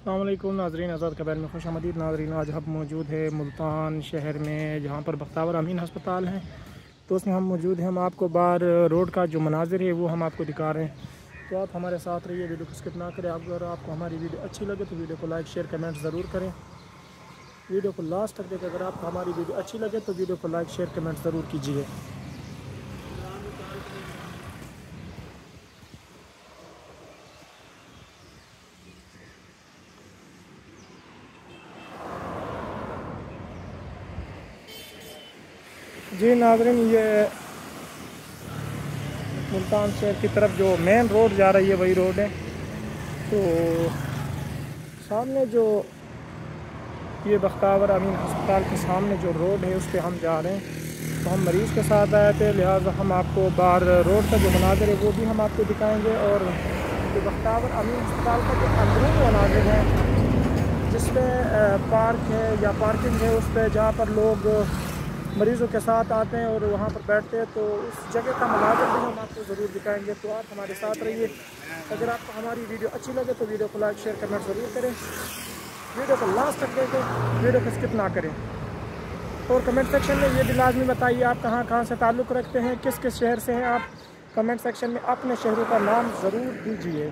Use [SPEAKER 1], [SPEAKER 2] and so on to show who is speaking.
[SPEAKER 1] अस्सलाम वालेकुम नाज़रीन, आज़ाद कबैर में खुशामदीद नाज़रीन। आज हम मौजूद है मुल्तान शहर में, जहाँ पर बख्तावर अमीन अस्पताल है, तो उसमें हम मौजूद हैं। हम आपको बाहर रोड का जो मनाजिर है वो हम आपको दिखा रहे हैं, तो आप हमारे साथ रहिए, वीडियो को स्किप ना करें। अगर आपको हमारी वीडियो अच्छी लगे तो वीडियो को लाइक शेयर कमेंट ज़रूर करें। वीडियो को लास्ट तक देखें। अगर आपको हमारी वीडियो अच्छी लगे तो वीडियो को लाइक शेयर कमेंट ज़रूर कीजिए। जी नाज़रीन, ये मुल्तान शहर की तरफ जो मेन रोड जा रही है वही रोड है। तो सामने जो ये बख्तावर अमीन अस्पताल के सामने जो रोड है उस पर हम जा रहे हैं। तो हम मरीज़ के साथ आए थे, लिहाजा हम आपको बाहर रोड का जो मनाजिर है वो भी हम आपको दिखाएंगे। और जो बख्तावर अमीन अस्पताल का जो अंदरूनी मनाजिर है, जिसमें पार्क है या पार्किंग है, उस पर जहाँ पर लोग मरीज़ों के साथ आते हैं और वहाँ पर बैठते हैं, तो उस जगह का मनाजिर भी हम आपको ज़रूर दिखाएंगे। तो आप हमारे साथ रहिए। अगर आपको हमारी वीडियो अच्छी लगे तो वीडियो को लाइक शेयर कमेंट ज़रूर करें। वीडियो को लास्ट तक देखें, वीडियो को स्किप ना करें। और कमेंट सेक्शन में ये भी लाजमी बताइए आप कहाँ कहाँ से ताल्लुक़ रखते हैं, किस किस शहर से हैं आप। कमेंट सेक्शन में अपने शहरों का नाम ज़रूर दीजिए।